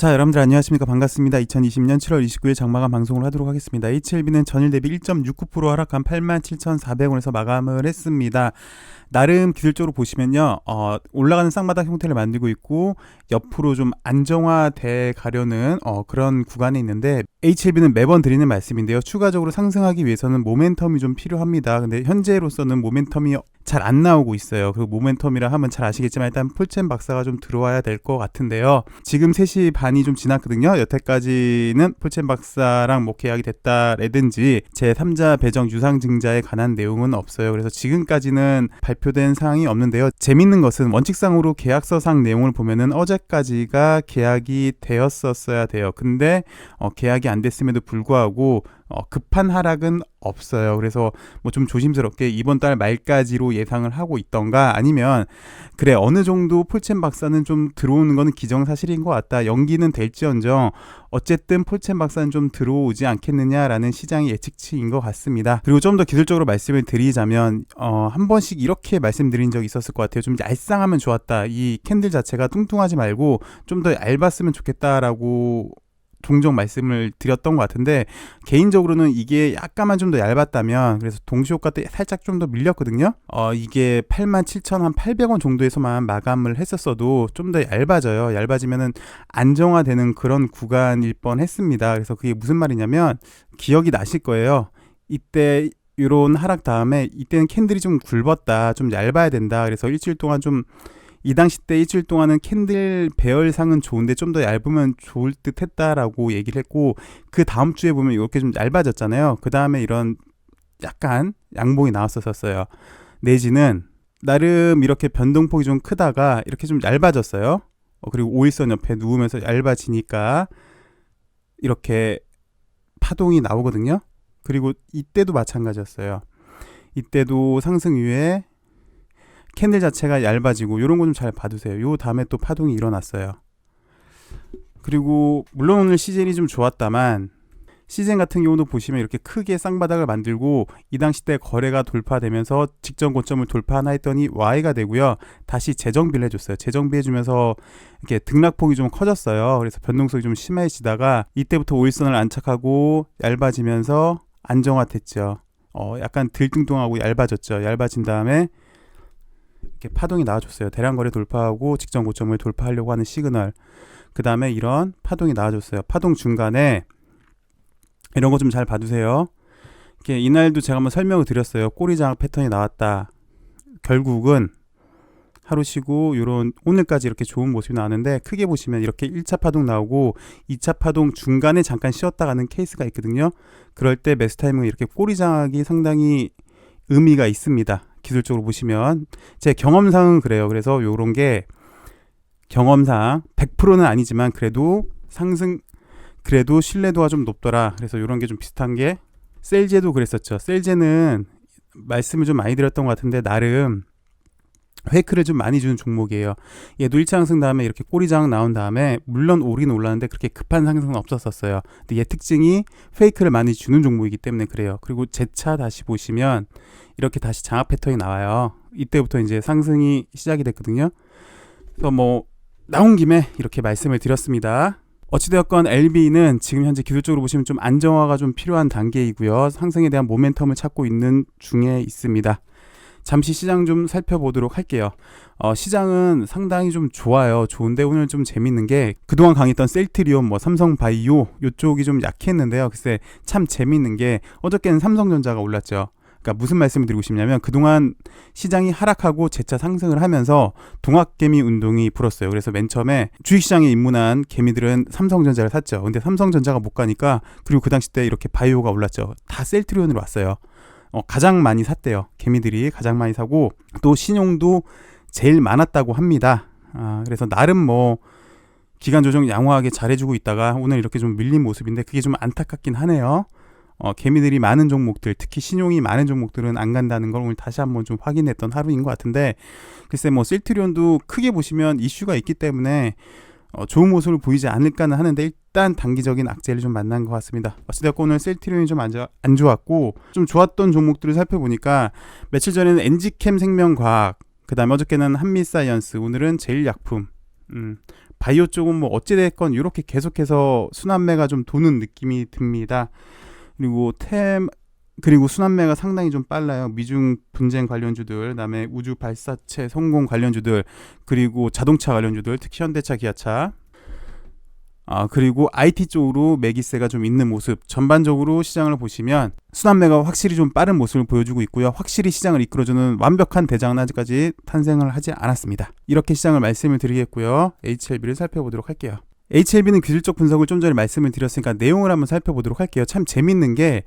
자, 여러분들 안녕하십니까? 반갑습니다. 2020년 7월 29일 장마감 방송을 하도록 하겠습니다. HLB는 전일 대비 1.69% 하락한 87,400원에서 마감을 했습니다. 나름 기술적으로 보시면요, 올라가는 쌍바닥 형태를 만들고 있고 옆으로 좀 안정화돼 가려는 그런 구간에 있는데, HLB는 매번 드리는 말씀인데요, 추가적으로 상승하기 위해서는 모멘텀이 좀 필요합니다. 근데 현재로서는 모멘텀이 잘 안 나오고 있어요. 그리고 모멘텀이라 하면 잘 아시겠지만 일단 폴첸 박사가 좀 들어와야 될 것 같은데요, 지금 3시 반이 좀 지났거든요. 여태까지는 폴첸 박사랑 뭐 계약이 됐다라든지 제3자 배정 유상증자에 관한 내용은 없어요. 그래서 지금까지는 발표된 사항이 없는데요, 재밌는 것은 원칙상으로 계약서상 내용을 보면은 어제까지가 계약이 되었었어야 돼요. 근데 계약이 안 됐음에도 불구하고 급한 하락은 없어요. 그래서 뭐 좀 조심스럽게 이번 달 말까지로 예상을 하고 있던가, 아니면 그래 어느 정도 폴첸 박사는 좀 들어오는 거는 기정사실인 것 같다, 연기는 될지언정 어쨌든 폴첸 박사는 좀 들어오지 않겠느냐라는 시장의 예측치인 것 같습니다. 그리고 좀 더 기술적으로 말씀을 드리자면 한 번씩 이렇게 말씀드린 적이 있었을 것 같아요. 좀 얄쌍하면 좋았다, 이 캔들 자체가 뚱뚱하지 말고 좀 더 얇았으면 좋겠다라고 종종 말씀을 드렸던 것 같은데, 개인적으로는 이게 약간만 좀 더 얇았다면, 그래서 동시효과 때 살짝 좀 더 밀렸거든요. 이게 87,800원 정도에서만 마감을 했었어도 좀 더 얇아져요. 얇아지면은 안정화되는 그런 구간일 뻔 했습니다. 그래서 그게 무슨 말이냐면, 기억이 나실 거예요. 이때 이런 하락 다음에 이때는 캔들이 좀 굵었다, 좀 얇아야 된다, 그래서 일주일 동안 좀 이 당시 때 일주일 동안은 캔들 배열상은 좋은데 좀 더 얇으면 좋을 듯 했다라고 얘기를 했고, 그 다음 주에 보면 이렇게 좀 얇아졌잖아요. 그 다음에 이런 약간 양봉이 나왔었어요. 내지는 나름 이렇게 변동폭이 좀 크다가 이렇게 좀 얇아졌어요. 그리고 5일선 옆에 누우면서 얇아지니까 이렇게 파동이 나오거든요. 그리고 이때도 마찬가지였어요. 이때도 상승 이후에 캔들 자체가 얇아지고, 이런 거 좀 잘 봐두세요. 요 다음에 또 파동이 일어났어요. 그리고 물론 오늘 시즌이 좀 좋았다만, 시즌 같은 경우도 보시면 이렇게 크게 쌍바닥을 만들고 이 당시 때 거래가 돌파되면서 직전 고점을 돌파하나 했더니 Y가 되고요, 다시 재정비를 해줬어요. 재정비해주면서 이렇게 등락폭이 좀 커졌어요. 그래서 변동성이 좀 심해지다가 이때부터 5일선을 안착하고 얇아지면서 안정화됐죠. 약간 들뚱뚱하고 얇아졌죠. 얇아진 다음에 이렇게 파동이 나와줬어요. 대량 거래 돌파하고 직전 고점을 돌파하려고 하는 시그널. 그 다음에 이런 파동이 나와줬어요. 파동 중간에 이런 거 좀 잘 봐두세요. 이렇게 이날도 제가 한번 설명을 드렸어요. 꼬리장악 패턴이 나왔다. 결국은 하루 쉬고 요런 오늘까지 이렇게 좋은 모습이 나왔는데, 크게 보시면 이렇게 1차 파동 나오고 2차 파동 중간에 잠깐 쉬었다 가는 케이스가 있거든요. 그럴 때 매수 타이밍은 이렇게 꼬리장악이 상당히 의미가 있습니다. 기술적으로 보시면 제 경험상은 그래요. 그래서 요런 게 경험상 100%는 아니지만 그래도 그래도 신뢰도가 좀 높더라. 그래서 요런 게 좀 비슷한 게 셀제도 그랬었죠. 셀제는 말씀을 좀 많이 드렸던 것 같은데 나름 페이크를 좀 많이 주는 종목이에요. 얘도 1차 상승 다음에 이렇게 꼬리장 나온 다음에 물론 오르긴 올랐는데 그렇게 급한 상승은 없었어요. 근데 얘 특징이 페이크를 많이 주는 종목이기 때문에 그래요. 그리고 제차 다시 보시면 이렇게 다시 장악 패턴이 나와요. 이때부터 이제 상승이 시작이 됐거든요. 그래서 뭐 나온 김에 이렇게 말씀을 드렸습니다. 어찌되었건 LB는 지금 현재 기술적으로 보시면 좀 안정화가 좀 필요한 단계이고요, 상승에 대한 모멘텀을 찾고 있는 중에 있습니다. 잠시 시장 좀 살펴보도록 할게요. 시장은 상당히 좀 좋아요. 좋은데 오늘 좀 재밌는 게, 그동안 강했던 셀트리온, 뭐 삼성바이오 요쪽이 좀 약했는데요. 글쎄 참 재밌는 게 어저께는 삼성전자가 올랐죠. 그러니까 무슨 말씀을 드리고 싶냐면, 그동안 시장이 하락하고 재차 상승을 하면서 동학개미 운동이 불었어요. 그래서 맨 처음에 주식시장에 입문한 개미들은 삼성전자를 샀죠. 근데 삼성전자가 못 가니까, 그리고 그 당시 때 이렇게 바이오가 올랐죠. 다 셀트리온으로 왔어요. 가장 많이 샀대요. 개미들이 가장 많이 사고 또 신용도 제일 많았다고 합니다. 그래서 나름 뭐 기간 조정 양호하게 잘해주고 있다가 오늘 이렇게 좀 밀린 모습인데, 그게 좀 안타깝긴 하네요. 개미들이 많은 종목들, 특히 신용이 많은 종목들은 안 간다는 걸 오늘 다시 한번 좀 확인했던 하루인 것 같은데, 글쎄 뭐 셀트리온도 크게 보시면 이슈가 있기 때문에 좋은 모습을 보이지 않을까는 하는데, 일단 단기적인 악재를 좀 만난 것 같습니다. 어찌됐건 오늘 셀트리온이 좀 안 좋았고, 좀 좋았던 종목들을 살펴보니까 며칠 전에는 엔지캠 생명과학, 그 다음에 어저께는 한미사이언스, 오늘은 제일약품, 바이오 쪽은 뭐 어찌됐건 이렇게 계속해서 순환매가 좀 도는 느낌이 듭니다. 그리고 순환매가 상당히 좀 빨라요. 미중 분쟁 관련주들, 그다음에 우주 발사체 성공 관련주들, 그리고 자동차 관련주들, 특히 현대차, 기아차. 그리고 IT 쪽으로 매기세가 좀 있는 모습. 전반적으로 시장을 보시면 순환매가 확실히 좀 빠른 모습을 보여주고 있고요. 확실히 시장을 이끌어주는 완벽한 대장은 아직까지 탄생을 하지 않았습니다. 이렇게 시장을 말씀을 드리겠고요. HLB를 살펴보도록 할게요. HLB는 기술적 분석을 좀 전에 말씀을 드렸으니까 내용을 한번 살펴보도록 할게요. 참 재밌는 게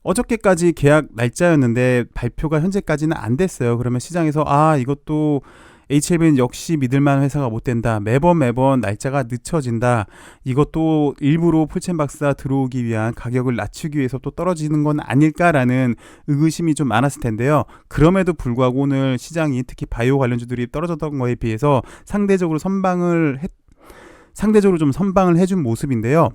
어저께까지 계약 날짜였는데 발표가 현재까지는 안 됐어요. 그러면 시장에서 이것도 HLB는 역시 믿을만한 회사가 못 된다. 매번 날짜가 늦춰진다. 이것도 일부러 풀첸박스가 들어오기 위한 가격을 낮추기 위해서 또 떨어지는 건 아닐까라는 의구심이 좀 많았을 텐데요. 그럼에도 불구하고 오늘 시장이 특히 바이오 관련주들이 떨어졌던 거에 비해서 상대적으로 좀 선방을 해준 모습인데요.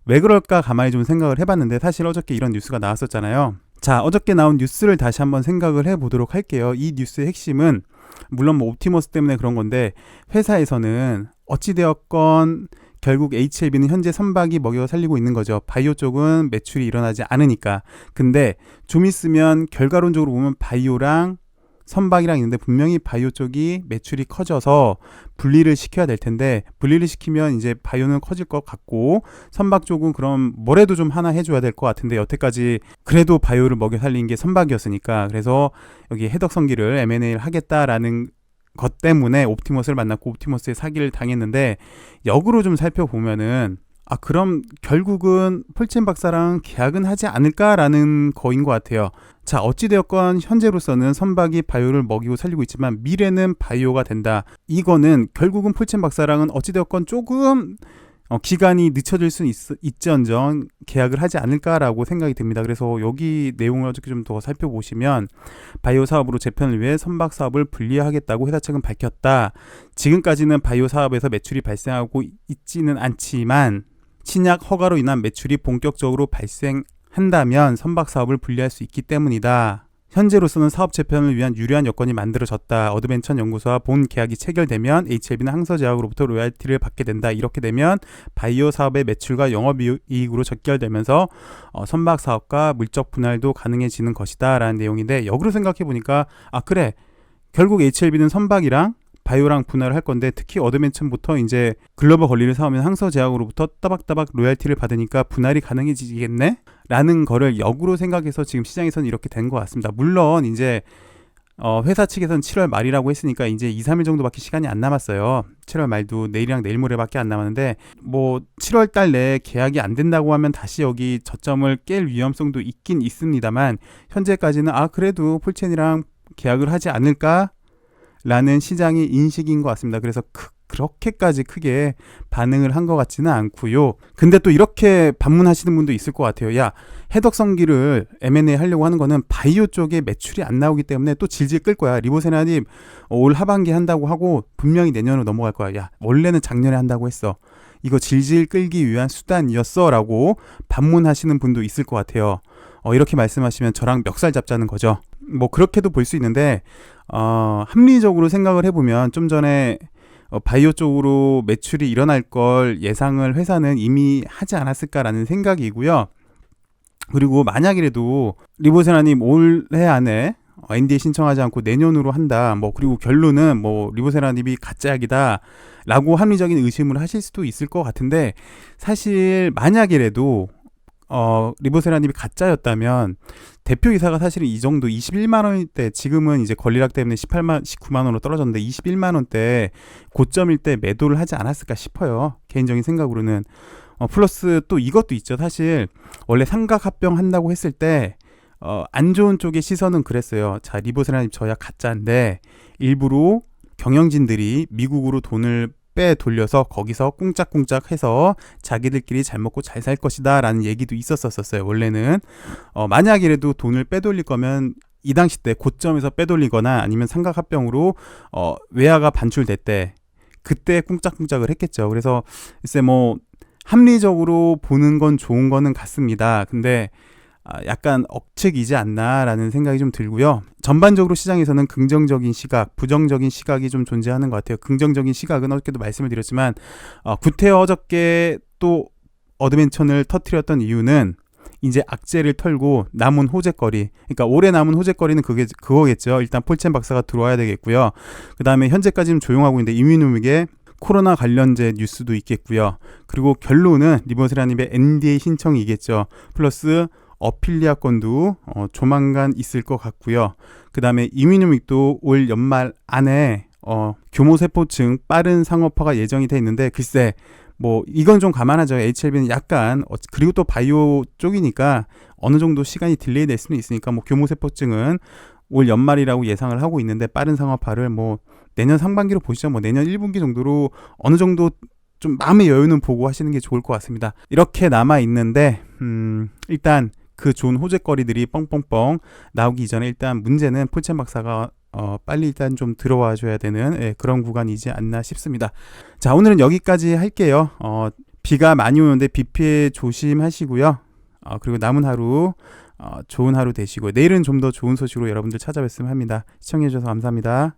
왜 그럴까 가만히 좀 생각을 해봤는데 사실 어저께 이런 뉴스가 나왔었잖아요. 자, 어저께 나온 뉴스를 다시 한번 생각을 해보도록 할게요. 이 뉴스의 핵심은 물론 뭐 옵티머스 때문에 그런 건데 회사에서는 어찌되었건 결국 HLB는 현재 선박이 먹여 살리고 있는 거죠. 바이오 쪽은 매출이 일어나지 않으니까. 근데 좀 있으면 결과론적으로 보면 바이오랑 선박이랑 있는데 분명히 바이오 쪽이 매출이 커져서 분리를 시켜야 될 텐데 분리를 시키면 이제 바이오는 커질 것 같고 선박 쪽은 그럼 뭐래도 좀 하나 해줘야 될 것 같은데 여태까지 그래도 바이오를 먹여 살린 게 선박이었으니까 그래서 여기 해덕성기를 M&A를 하겠다라는 것 때문에 옵티머스를 만났고 옵티머스의 사기를 당했는데 역으로 좀 살펴보면은 그럼 결국은 폴첸 박사랑 계약은 하지 않을까라는 거인 것 같아요. 자, 어찌되었건 현재로서는 선박이 바이오를 먹이고 살리고 있지만 미래는 바이오가 된다. 이거는 결국은 폴첸 박사랑은 어찌되었건 조금 기간이 늦춰질 수는 있지언정 계약을 하지 않을까라고 생각이 듭니다. 그래서 여기 내용을 어떻게 좀 더 살펴보시면 바이오 사업으로 재편을 위해 선박 사업을 분리하겠다고 회사 측은 밝혔다. 지금까지는 바이오 사업에서 매출이 발생하고 있지는 않지만 신약 허가로 인한 매출이 본격적으로 발생한다면 선박 사업을 분리할 수 있기 때문이다. 현재로서는 사업 재편을 위한 유리한 여건이 만들어졌다. 어드벤처 연구소와 본 계약이 체결되면 HLB는 항서제약으로부터 로열티를 받게 된다. 이렇게 되면 바이오 사업의 매출과 영업이익으로 적결되면서 선박 사업과 물적 분할도 가능해지는 것이다 라는 내용인데 역으로 생각해보니까 그래 결국 HLB는 선박이랑 바이오랑 분할을 할 건데 특히 어드벤처부터 이제 글로벌 권리를 사오면 항서제약으로부터 따박따박 로열티를 받으니까 분할이 가능해지겠네? 라는 거를 역으로 생각해서 지금 시장에서는 이렇게 된 것 같습니다. 물론 이제 회사 측에서는 7월 말이라고 했으니까 이제 2, 3일 정도밖에 시간이 안 남았어요. 7월 말도 내일이랑 내일 모레밖에 안 남았는데 뭐 7월 달 내에 계약이 안 된다고 하면 다시 여기 저점을 깰 위험성도 있긴 있습니다만 현재까지는 그래도 폴첸이랑 계약을 하지 않을까? 라는 시장의 인식인 것 같습니다. 그래서 그렇게까지 크게 반응을 한 것 같지는 않고요. 근데 또 이렇게 반문하시는 분도 있을 것 같아요. 야, 해덕성기를 M&A 하려고 하는 거는 바이오 쪽에 매출이 안 나오기 때문에 또 질질 끌 거야. 리보세라님 올 하반기에 한다고 하고 분명히 내년으로 넘어갈 거야. 야, 원래는 작년에 한다고 했어. 이거 질질 끌기 위한 수단이었어 라고 반문하시는 분도 있을 것 같아요. 이렇게 말씀하시면 저랑 멱살 잡자는 거죠. 뭐 그렇게도 볼 수 있는데 합리적으로 생각을 해보면 좀 전에 바이오 쪽으로 매출이 일어날 걸 예상을 회사는 이미 하지 않았을까라는 생각이고요. 그리고 만약이라도 리보세라님 올해 안에 NDA 신청하지 않고 내년으로 한다. 그리고 결론은 리보세라님이 가짜약이다 라고 합리적인 의심을 하실 수도 있을 것 같은데 사실 만약이라도 리보세라님이 가짜였다면 대표이사가 사실은 이 정도 21만원대 지금은 이제 권리락 때문에 19만원으로 떨어졌는데 21만원대 고점일 때 매도를 하지 않았을까 싶어요. 개인적인 생각으로는. 플러스 또 이것도 있죠. 사실 원래 삼각 합병한다고 했을 때 안 좋은 쪽의 시선은 그랬어요. 자, 리보세라님 저야 가짜인데 일부러 경영진들이 미국으로 돈을 돌려서 거기서 꿍짝꿍짝 해서 자기들끼리 잘 먹고 잘 살 것이다 라는 얘기도 있었었어요. 원래는 만약이라도 돈을 빼돌릴 거면 이 당시 때 고점에서 빼돌리거나 아니면 삼각합병으로 외화가 반출됐대 그때 꿍짝꿍짝을 했겠죠. 그래서 글쎄 합리적으로 보는 건 좋은 거는 같습니다. 근데 약간 억측이지 않나라는 생각이 좀 들고요. 전반적으로 시장에서는 긍정적인 시각, 부정적인 시각이 좀 존재하는 것 같아요. 긍정적인 시각은 어저께도 말씀을 드렸지만 구태여 어저께 또 어드벤처를 터뜨렸던 이유는 이제 악재를 털고 남은 호재거리, 그러니까 올해 남은 호재거리는 그거겠죠. 일단 폴첸 박사가 들어와야 되겠고요. 그 다음에 현재까지는 조용하고 있는데 이민우에게 코로나 관련된 뉴스도 있겠고요. 그리고 결론은 리버스라님의 NDA 신청이겠죠. 플러스 어필리아 건도 조만간 있을 것 같고요. 그 다음에 이민우믹도 올 연말 안에 교모세포층 빠른 상업화가 예정이 돼 있는데 글쎄 뭐 이건 좀 감안하죠. HLB는 약간 그리고 또 바이오 쪽이니까 어느 정도 시간이 딜레이 될 수는 있으니까 뭐 교모세포증은 올 연말이라고 예상을 하고 있는데 빠른 상업화를 뭐 내년 상반기로 보시죠. 뭐 내년 1분기 정도로 어느 정도 좀 마음의 여유는 보고 하시는 게 좋을 것 같습니다. 이렇게 남아 있는데 일단 그 좋은 호재거리들이 뻥뻥뻥 나오기 이전에 일단 문제는 폴첸 박사가 빨리 일단 좀 들어와 줘야 되는 그런 구간이지 않나 싶습니다. 자, 오늘은 여기까지 할게요. 비가 많이 오는데 비 피해 조심하시고요. 그리고 남은 하루 좋은 하루 되시고 내일은 좀 더 좋은 소식으로 여러분들 찾아뵙으면 합니다. 시청해 주셔서 감사합니다.